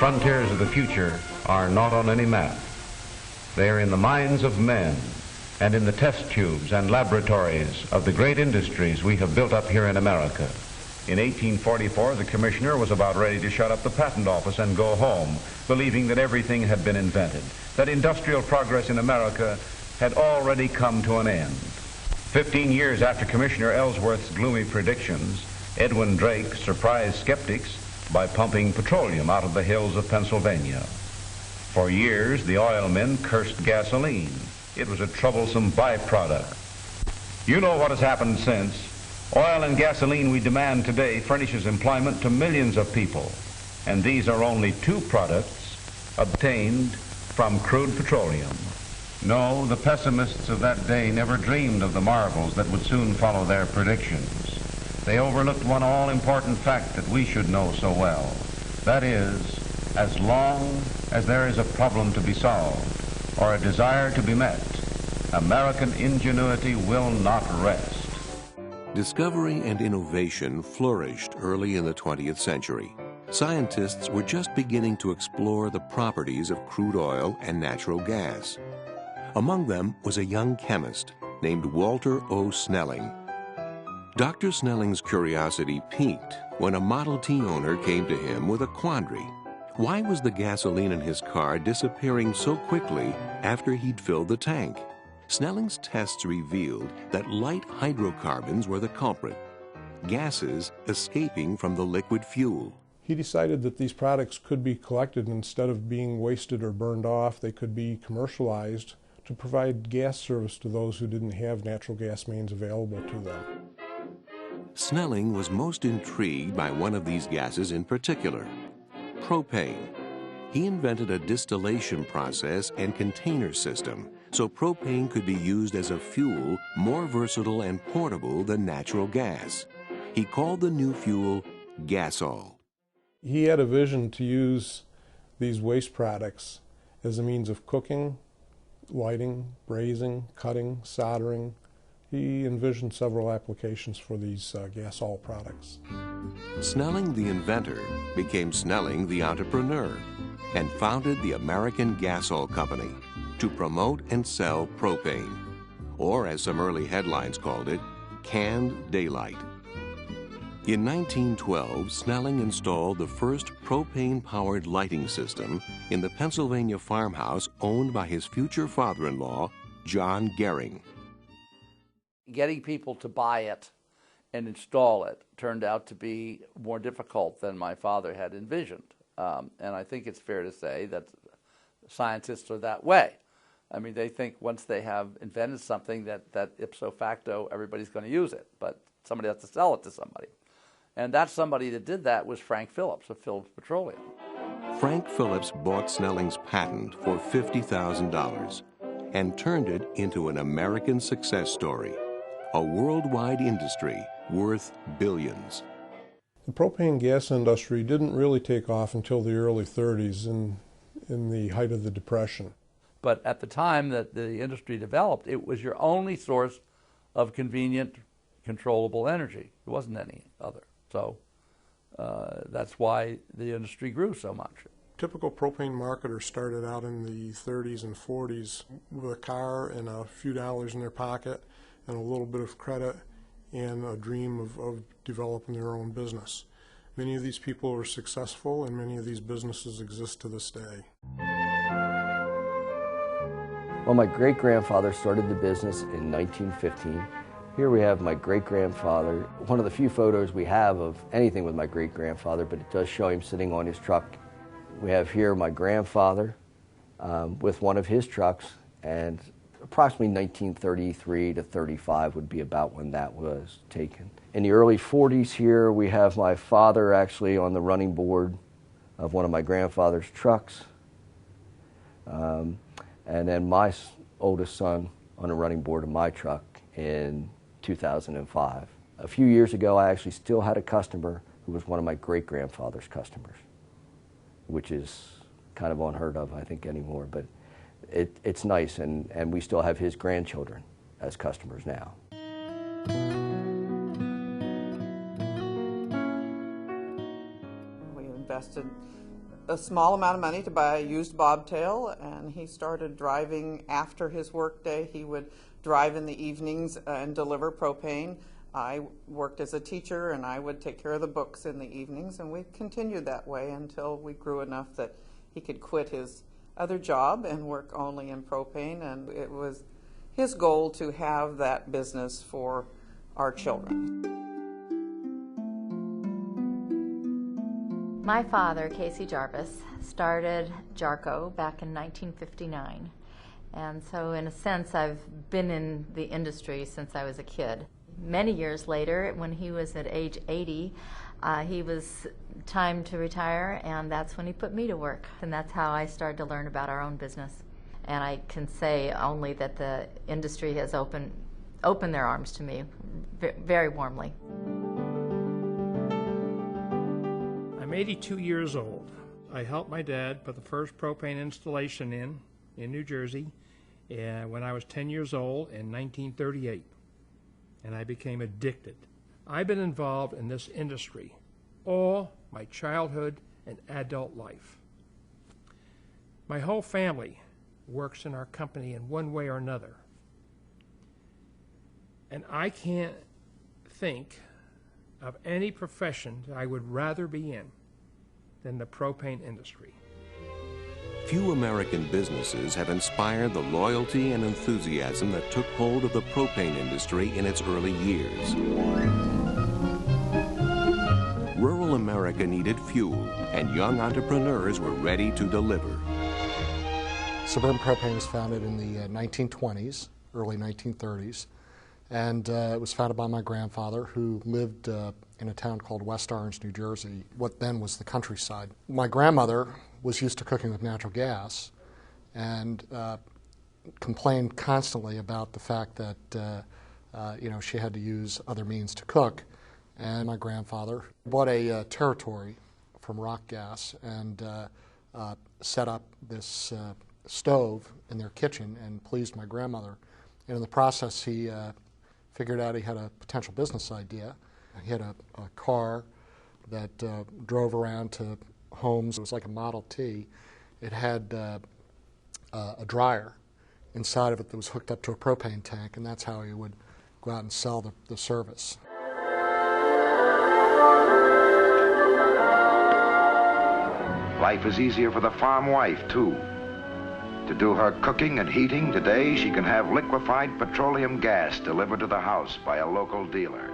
frontiers of the future are not on any map. They are in the minds of men and in the test tubes and laboratories of the great industries we have built up here in America. In 1844, the commissioner was about ready to shut up the patent office and go home, believing that everything had been invented, that industrial progress in America had already come to an end. 15 years after Commissioner Ellsworth's gloomy predictions, Edwin Drake surprised skeptics by pumping petroleum out of the hills of Pennsylvania. For years, the oil men cursed gasoline. It was a troublesome byproduct. You know what has happened since. Oil and gasoline we demand today furnishes employment to millions of people, and these are only two products obtained from crude petroleum. No, the pessimists of that day never dreamed of the marvels that would soon follow their predictions. They overlooked one all-important fact that we should know so well. That is, as long as there is a problem to be solved or a desire to be met, American ingenuity will not rest. Discovery and innovation flourished early in the 20th century. Scientists were just beginning to explore the properties of crude oil and natural gas. Among them was a young chemist named Walter O. Snelling. Dr. Snelling's curiosity peaked when a Model T owner came to him with a quandary. Why was the gasoline in his car disappearing so quickly after he'd filled the tank? Snelling's tests revealed that light hydrocarbons were the culprit, gases escaping from the liquid fuel. He decided that these products could be collected, and instead of being wasted or burned off, they could be commercialized to provide gas service to those who didn't have natural gas mains available to them. Snelling was most intrigued by one of these gases in particular, propane. He invented a distillation process and container system so propane could be used as a fuel more versatile and portable than natural gas. He called the new fuel gasol. He had a vision to use these waste products as a means of cooking, lighting, brazing, cutting, soldering. He envisioned several applications for these gasol products. Snelling the inventor became Snelling the entrepreneur and founded the American Gasol Company to promote and sell propane, or as some early headlines called it, canned daylight. In 1912, Snelling installed the first propane-powered lighting system in the Pennsylvania farmhouse owned by his future father-in-law, John Gehring. Getting people to buy it and install it turned out to be more difficult than my father had envisioned. And I think it's fair to say that scientists are that way. I mean, they think once they have invented something that ipso facto everybody's going to use it, but somebody has to sell it to somebody. And that somebody that did that was Frank Phillips of Phillips Petroleum. Frank Phillips bought Snelling's patent for $50,000 and turned it into an American success story, a worldwide industry worth billions. The propane gas industry didn't really take off until the early 30s in the height of the Depression. But at the time that the industry developed, it was your only source of convenient, controllable energy. There wasn't any other. So that's why the industry grew so much. Typical propane marketer started out in the 30s and 40s with a car and a few dollars in their pocket and a little bit of credit and a dream of developing their own business. Many of these people are successful, and many of these businesses exist to this day. Well, my great-grandfather started the business in 1915. Here we have my great-grandfather, one of the few photos we have of anything with my great-grandfather, but it does show him sitting on his truck. We have here my grandfather with one of his trucks, and approximately 1933 to 35 would be about when that was taken. In the early 40s here, we have my father actually on the running board of one of my grandfather's trucks, and then my oldest son on the running board of my truck in 2005. A few years ago, I actually still had a customer who was one of my great-grandfather's customers, which is kind of unheard of, I think, anymore. But it's nice, and we still have his grandchildren as customers now. We invested a small amount of money to buy a used bobtail, and he started driving after his workday. He would drive in the evenings and deliver propane. I worked as a teacher, and I would take care of the books in the evenings, and we continued that way until we grew enough that he could quit his other job and work only in propane, and it was his goal to have that business for our children. My father, Casey Jarvis, started Jarco back in 1959, and so in a sense I've been in the industry since I was a kid. Many years later, when he was at age 80, he was time to retire, and that's when he put me to work, and that's how I started to learn about our own business. And I can say only that the industry has opened their arms to me very warmly. I'm 82 years old. I helped my dad put the first propane installation in New Jersey when I was 10 years old in 1938, and I became addicted. I've been involved in this industry all my childhood and adult life. My whole family works in our company in one way or another, and I can't think of any profession that I would rather be in than the propane industry. Few American businesses have inspired the loyalty and enthusiasm that took hold of the propane industry in its early years. Rural America needed fuel, and young entrepreneurs were ready to deliver. Suburban Propane was founded in the 1920s, early 1930s, and it was founded by my grandfather, who lived in a town called West Orange, New Jersey, what then was the countryside. My grandmother was used to cooking with natural gas and complained constantly about the fact that she had to use other means to cook. And my grandfather bought a territory from Rock Gas and set up this stove in their kitchen and pleased my grandmother. And in the process, he figured out he had a potential business idea. He had a car that drove around to homes. It was like a Model T. It had a dryer inside of it that was hooked up to a propane tank, and that's how he would go out and sell the service. Life is easier for the farm wife, too. To do her cooking and heating today, she can have liquefied petroleum gas delivered to the house by a local dealer.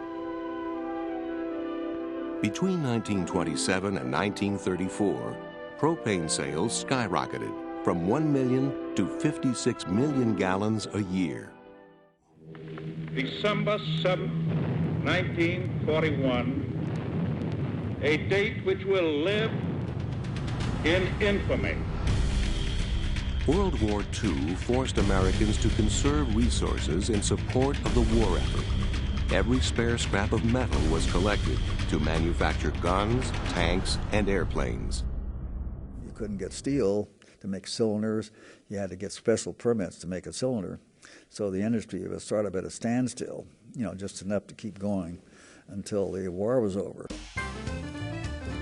Between 1927 and 1934, propane sales skyrocketed from 1 million to 56 million gallons a year. December 7, 1941, a date which will live in infamy. World War II forced Americans to conserve resources in support of the war effort. Every spare scrap of metal was collected to manufacture guns, tanks, and airplanes. You couldn't get steel to make cylinders. You had to get special permits to make a cylinder. So the industry was sort of at a standstill, just enough to keep going until the war was over.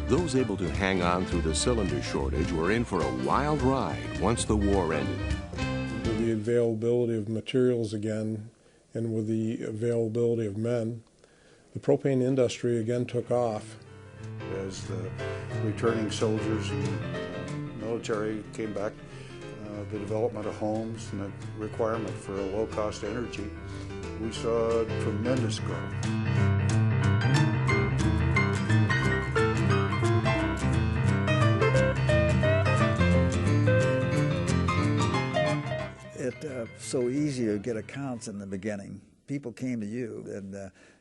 Those able to hang on through the cylinder shortage were in for a wild ride once the war ended. With the availability of materials again, and with the availability of men, the propane industry again took off. As the returning soldiers and military came back, the development of homes and the requirement for a low-cost energy, we saw tremendous growth. It's so easy to get accounts in the beginning. People came to you, and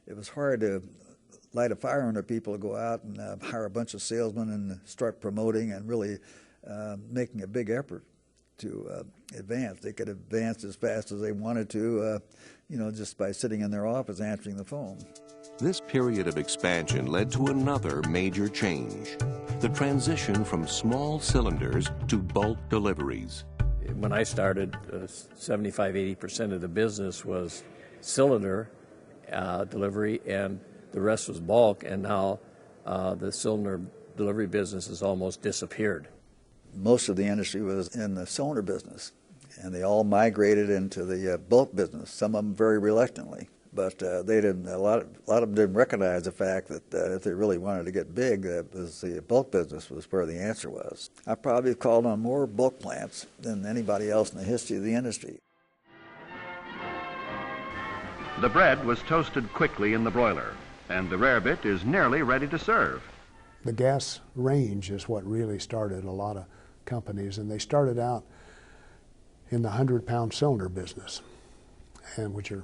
it was hard to light a fire under people to go out and hire a bunch of salesmen and start promoting and really making a big effort to advance. They could advance as fast as they wanted to, just by sitting in their office answering the phone. This period of expansion led to another major change, the transition from small cylinders to bulk deliveries. When I started, 75–80% of the business was cylinder delivery, and the rest was bulk, and now the cylinder delivery business has almost disappeared. most of the industry was in the cylinder business, and they all migrated into the bulk business, some of them very reluctantly. But they didn't. A lot of them didn't recognize the fact that if they really wanted to get big, that was the bulk business was where the answer was. I probably called on more bulk plants than anybody else in the history of the industry. The bread was toasted quickly in the broiler, and the rarebit is nearly ready to serve. The gas range is what really started a lot of companies, and they started out in the 100-pound cylinder business, and which are,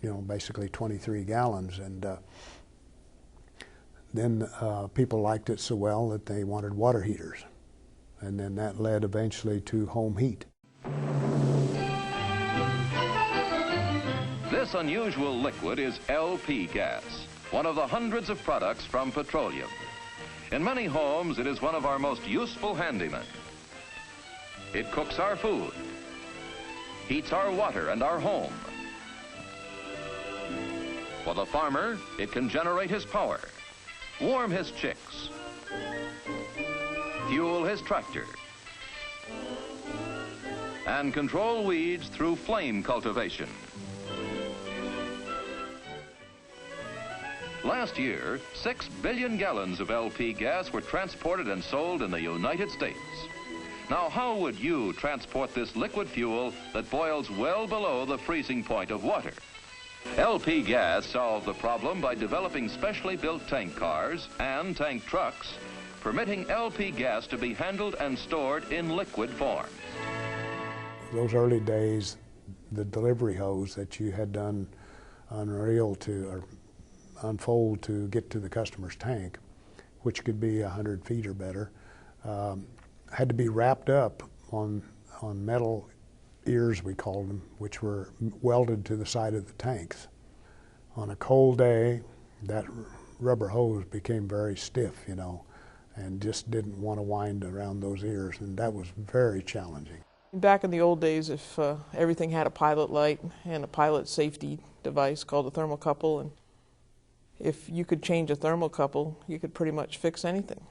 you know, basically 23 gallons. And then people liked it so well that they wanted water heaters. And then that led eventually to home heat. This unusual liquid is LP gas, one of the hundreds of products from petroleum. In many homes, it is one of our most useful handymen. It cooks our food, heats our water and our home. For the farmer, it can generate his power, warm his chicks, fuel his tractor, and control weeds through flame cultivation. Last year, 6 billion gallons of LP gas were transported and sold in the United States. Now, how would you transport this liquid fuel that boils well below the freezing point of water? LP gas solved the problem by developing specially built tank cars and tank trucks, permitting LP gas to be handled and stored in liquid form. Those early days, the delivery hose that you had done unreel to, or unfold to get to the customer's tank, which could be 100 feet or better, had to be wrapped up on metal ears, we called them, which were welded to the side of the tanks. On a cold day, that rubber hose became very stiff, you know, and just didn't want to wind around those ears, and that was very challenging. Back in the old days, if everything had a pilot light and a pilot safety device called a thermocouple, and if you could change a thermocouple, you could pretty much fix anything.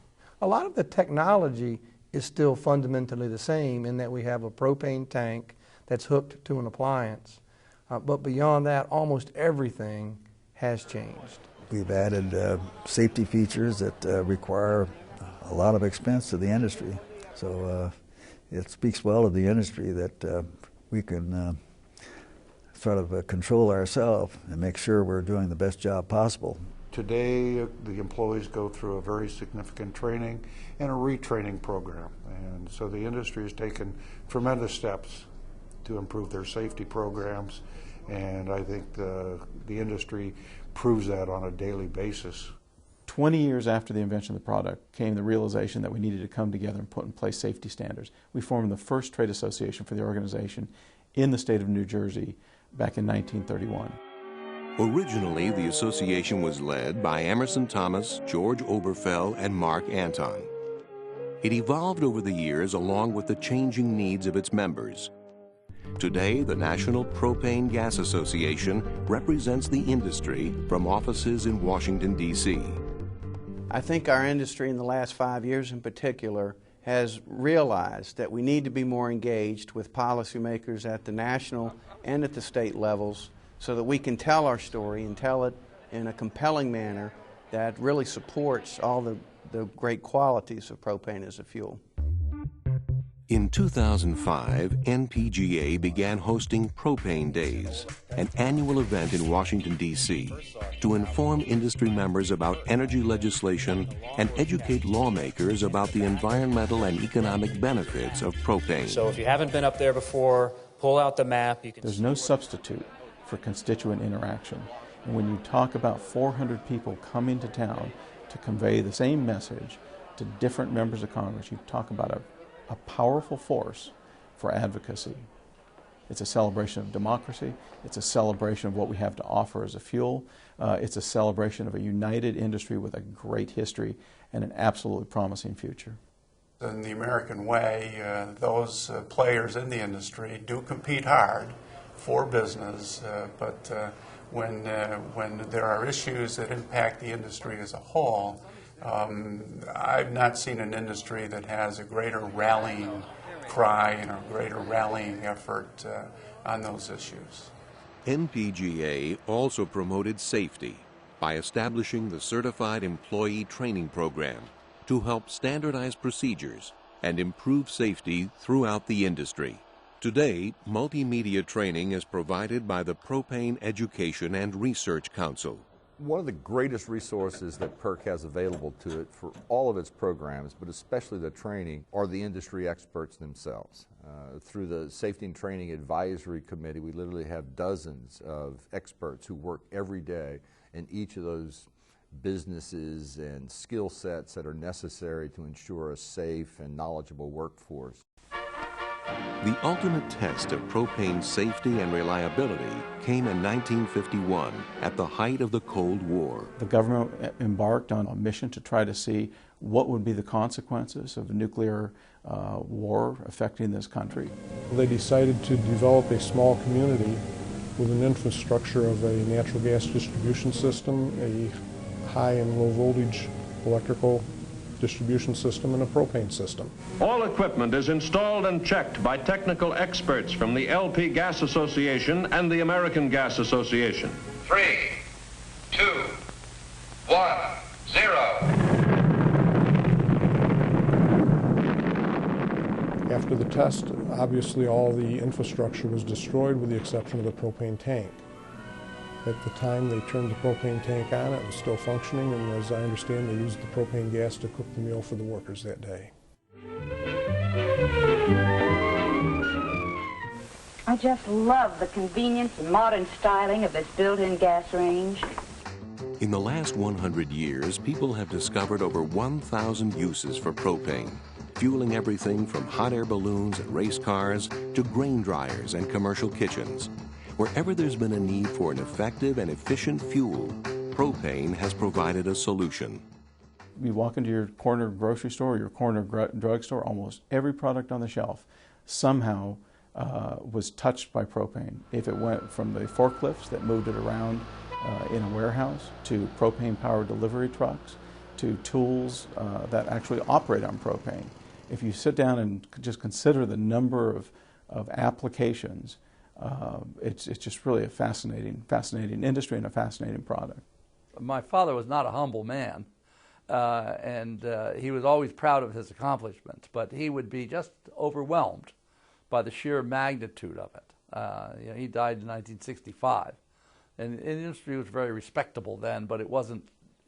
A lot of the technology is still fundamentally the same in that we have a propane tank that's hooked to an appliance. But beyond that, almost everything has changed. We've added safety features that require a lot of expense to the industry. So it speaks well of the industry that we can sort of control ourselves and make sure we're doing the best job possible. Today, the employees go through a very significant training and a retraining program. And so the industry has taken tremendous steps to improve their safety programs. And I think the industry proves that on a daily basis. 20 years after the invention of the product came the realization that we needed to come together and put in place safety standards. We formed the first trade association for the organization in the state of New Jersey back in 1931. Originally, the association was led by Emerson Thomas, George Oberfell, and Mark Anton. It evolved over the years along with the changing needs of its members. Today, the National Propane Gas Association represents the industry from offices in Washington, D.C. I think our industry in the last 5 years in particular has realized that we need to be more engaged with policymakers at the national and at the state levels so that we can tell our story and tell it in a compelling manner that really supports all the great qualities of propane as a fuel. In 2005, NPGA began hosting Propane Days, an annual event in Washington, D.C., to inform industry members about energy legislation and educate lawmakers about the environmental and economic benefits of propane. So if you haven't been up there before, pull out the map. There's no substitute for constituent interaction. And when you talk about 400 people come into town to convey the same message to different members of Congress, you talk about a powerful force for advocacy. It's a celebration of democracy. It's a celebration of what we have to offer as a fuel. It's a celebration of a united industry with a great history and an absolutely promising future. In the American way, those players in the industry do compete hard for business, but when there are issues that impact the industry as a whole, I've not seen an industry that has a greater rallying cry and a greater rallying effort on those issues. NPGA also promoted safety by establishing the Certified Employee Training Program to help standardize procedures and improve safety throughout the industry. Today, multimedia training is provided by the Propane Education and Research Council. One of the greatest resources that PERC has available to it for all of its programs, but especially the training, are the industry experts themselves. Through the Safety and Training Advisory Committee, we literally have dozens of experts who work every day in each of those businesses and skill sets that are necessary to ensure a safe and knowledgeable workforce. The ultimate test of propane safety and reliability came in 1951 at the height of the Cold War. The government embarked on a mission to try to see what would be the consequences of a nuclear war affecting this country. They decided to develop a small community with an infrastructure of a natural gas distribution system, a high and low voltage electrical distribution system, and a propane system. All equipment is installed and checked by technical experts from the LP Gas Association and the American Gas Association. 3, 2, 1, 0. After the test, obviously all the infrastructure was destroyed with the exception of the propane tank. At the time they turned the propane tank on, it was still functioning, and as I understand, they used the propane gas to cook the meal for the workers that day. I just love the convenience and modern styling of this built-in gas range. In the last 100 years, people have discovered over 1,000 uses for propane, fueling everything from hot air balloons and race cars to grain dryers and commercial kitchens. Wherever there's been a need for an effective and efficient fuel, propane has provided a solution. You walk into your corner grocery store or your corner drugstore, almost every product on the shelf somehow was touched by propane. If it went from the forklifts that moved it around in a warehouse, to propane-powered delivery trucks, to tools that actually operate on propane. If you sit down and just consider the number of applications, it's just really a fascinating industry and a fascinating product. My father was not a humble man, and he was always proud of his accomplishments, but he would be just overwhelmed by the sheer magnitude of it. He died in 1965, and the industry was very respectable then, but it wasn't,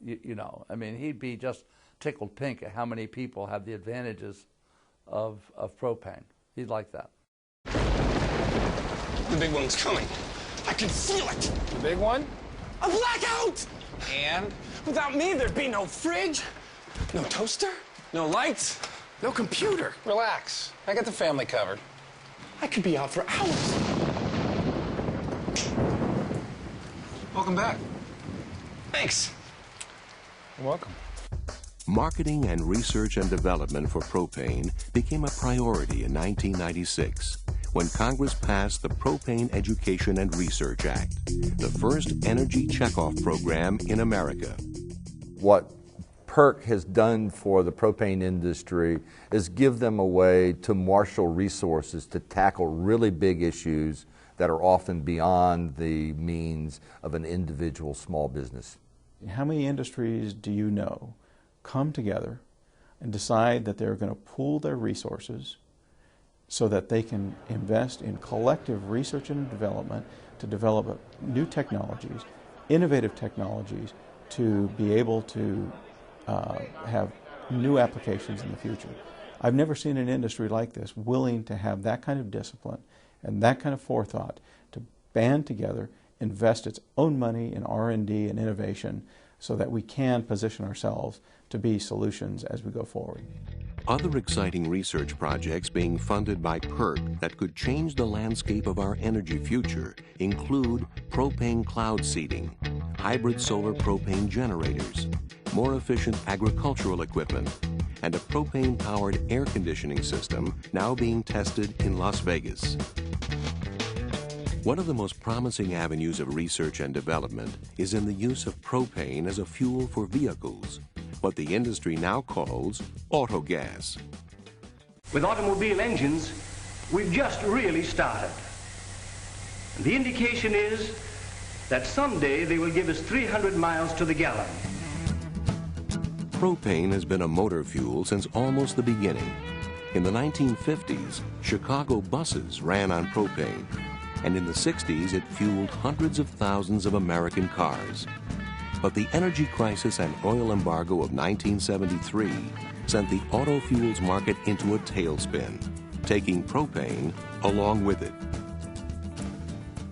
I mean, he'd be just tickled pink at how many people have the advantages of propane. He'd like that. The big one's coming. I can feel it. The big one? A blackout! And? Without me, there'd be no fridge, no toaster, no lights, no computer. Relax. I got the family covered. I could be out for hours. Welcome back. Thanks. You're welcome. Marketing and research and development for propane became a priority in 1996 when Congress passed the Propane Education and Research Act, the first energy checkoff program in America. What PERC has done for the propane industry is give them a way to marshal resources to tackle really big issues that are often beyond the means of an individual small business. How many industries do you know come together and decide that they're going to pool their resources so that they can invest in collective research and development to develop new technologies, innovative technologies, to be able to have new applications in the future? I've never seen an industry like this willing to have that kind of discipline and that kind of forethought to band together, invest its own money in R&D and innovation so that we can position ourselves to be solutions as we go forward. Other exciting research projects being funded by PERC that could change the landscape of our energy future include propane cloud seeding, hybrid solar propane generators, more efficient agricultural equipment, and a propane-powered air conditioning system now being tested in Las Vegas. One of the most promising avenues of research and development is in the use of propane as a fuel for vehicles. what the industry now calls autogas. With automobile engines, we've just really started. The indication is that someday they will give us 300 miles to the gallon. Propane has been a motor fuel since almost the beginning. In the 1950s, Chicago buses ran on propane, and in the 60s it fueled hundreds of thousands of American cars. But the energy crisis and oil embargo of 1973 sent the auto fuels market into a tailspin, taking propane along with it.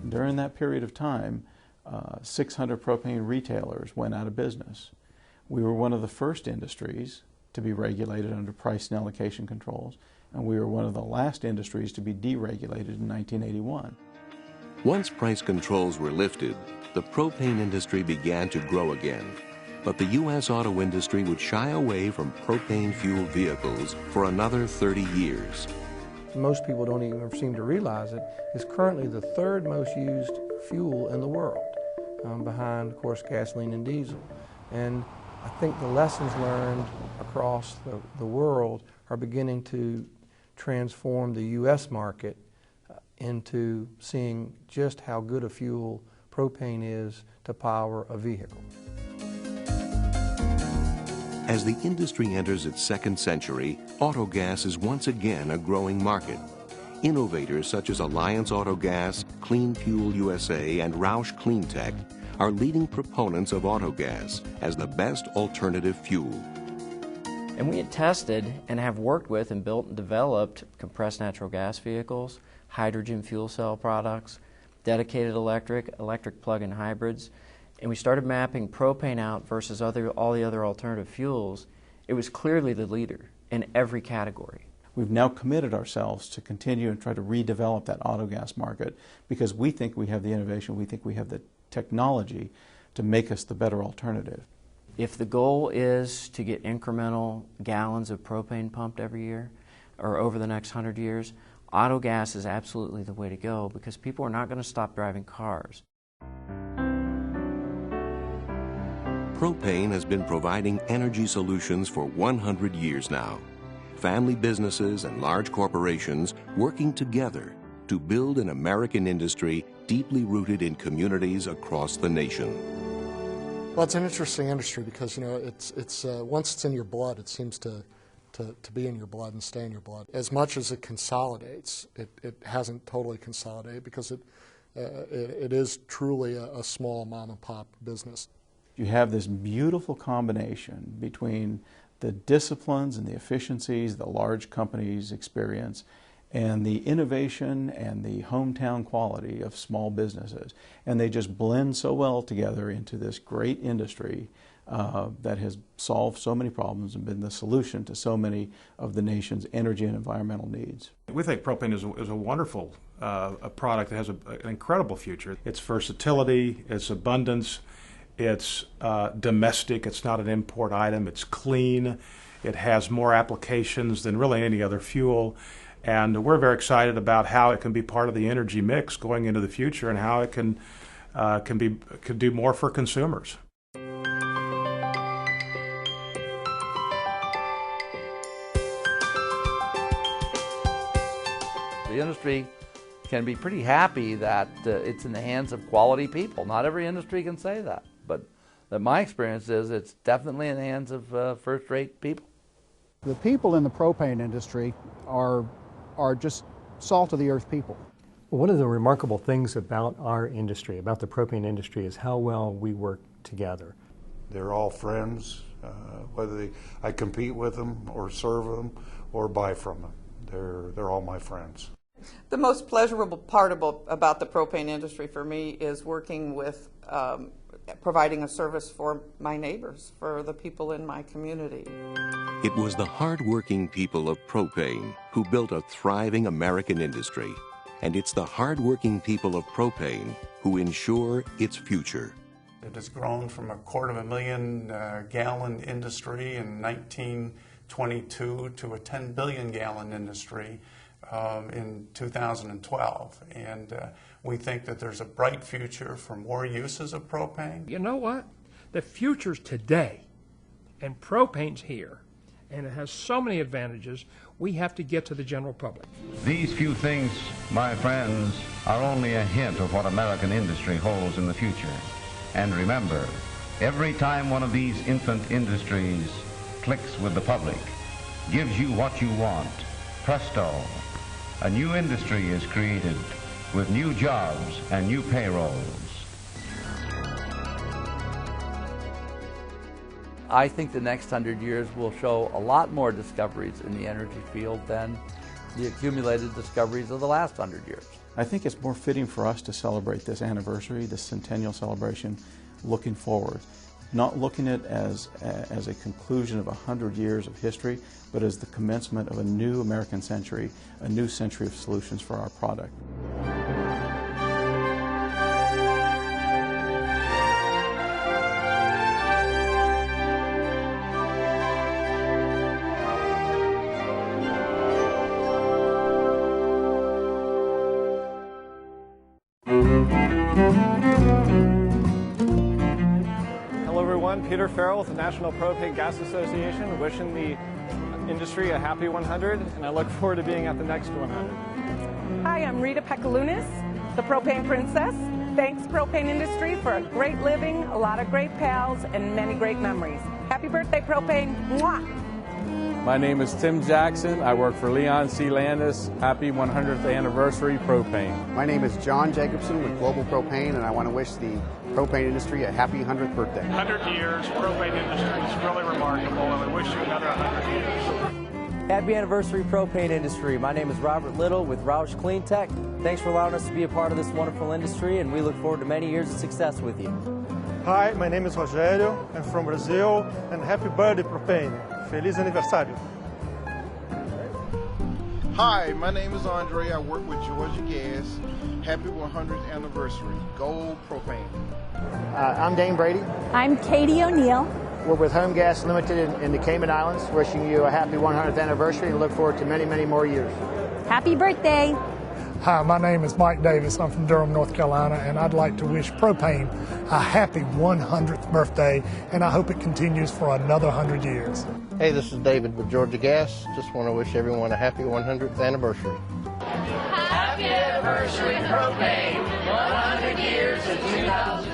During that period of time, 600 propane retailers went out of business. We were one of the first industries to be regulated under price and allocation controls, and we were one of the last industries to be deregulated in 1981. Once price controls were lifted, the propane industry began to grow again. But the U.S. auto industry would shy away from propane-fueled vehicles for another 30 years. Most people don't even seem to realize it, is currently the third most used fuel in the world, behind, of course, gasoline and diesel. And I think the lessons learned across the world are beginning to transform the U.S. market into seeing just how good a fuel propane is to power a vehicle. As the industry enters its second century, autogas is once again a growing market. Innovators such as Alliance Autogas, Clean Fuel USA, and Roush Cleantech are leading proponents of autogas as the best alternative fuel. And we had tested and have worked with and built and developed compressed natural gas vehicles, hydrogen fuel cell products, dedicated electric plug-in hybrids, and we started mapping propane out versus all the other alternative fuels. It was clearly the leader in every category. We've now committed ourselves to continue and try to redevelop that autogas market because we think we have the innovation, we think we have the technology to make us the better alternative. If the goal is to get incremental gallons of propane pumped every year or over the next 100 years, autogas is absolutely the way to go because people are not going to stop driving cars. Propane has been providing energy solutions for 100 years now. Family businesses and large corporations working together to build an American industry deeply rooted in communities across the nation. Well, it's an interesting industry because, you know, it's once it's in your blood, it seems to be in your blood and stay in your blood. As much as it consolidates, it hasn't totally consolidated because it is truly a small mom-and-pop business. You have this beautiful combination between the disciplines and the efficiencies the large companies experience and the innovation and the hometown quality of small businesses. And they just blend so well together into this great industry that has solved so many problems and been the solution to so many of the nation's energy and environmental needs. We think propane is a wonderful a product that has an incredible future. Its versatility, its abundance, it's domestic, it's not an import item, it's clean, it has more applications than really any other fuel. And we're very excited about how it can be part of the energy mix going into the future and how it can do more for consumers. The industry can be pretty happy that it's in the hands of quality people. Not every industry can say that, but my experience is it's definitely in the hands of first-rate people. The people in the propane industry are just salt-of-the-earth people. One of the remarkable things about our industry, about the propane industry, is how well we work together. They're all friends, whether I compete with them or serve them or buy from them. They're all my friends. The most pleasurable part about the propane industry for me is working with providing a service for my neighbors, for the people in my community. It was the hard-working people of propane who built a thriving American industry. And it's the hard-working people of propane who ensure its future. It has grown from a 250,000 gallon industry in 1922 to a 10 billion gallon industry in 2012. And we think that there's a bright future for more uses of propane. You know what? The future's today. And propane's here, and it has so many advantages, we have to get to the general public. These few things, my friends, are only a hint of what American industry holds in the future. And remember, every time one of these infant industries clicks with the public, gives you what you want, presto, a new industry is created with new jobs and new payrolls. I think the next 100 years will show a lot more discoveries in the energy field than the accumulated discoveries of the last 100 years. I think it's more fitting for us to celebrate this anniversary, this centennial celebration, looking forward. Not looking at it as a conclusion of 100 years of history, but as the commencement of a new American century, a new century of solutions for our product. Peter Farrell with the National Propane Gas Association, wishing the industry a happy 100, and I look forward to being at the next 100. Hi, I'm Rita Pekalunas, the Propane Princess. Thanks, Propane Industry, for a great living, a lot of great pals, and many great memories. Happy birthday, Propane. Mwah! My name is Tim Jackson. I work for Leon C. Landis. Happy 100th anniversary, Propane. My name is John Jacobson with Global Propane, and I want to wish the propane industry a happy 100th birthday. 100 years, propane industry is really remarkable, and we wish you another 100 years. Happy anniversary, propane industry. My name is Robert Little with Roush Clean Tech. Thanks for allowing us to be a part of this wonderful industry, and we look forward to many years of success with you. Hi, my name is Rogério. I'm from Brazil, and happy birthday, Propane. Feliz aniversário. Hi, my name is Andre. I work with Georgia Gas. Happy 100th anniversary. Gold Propane. I'm Dane Brady. I'm Katie O'Neill. We're with Home Gas Limited in the Cayman Islands, wishing you a happy 100th anniversary and look forward to many, many more years. Happy birthday. Hi, my name is Mike Davis. I'm from Durham, North Carolina, and I'd like to wish Propane a happy 100th birthday, and I hope it continues for another 100 years. Hey, this is David with Georgia Gas. Just want to wish everyone a happy 100th anniversary. Happy anniversary, Propane. 100 years in 2000.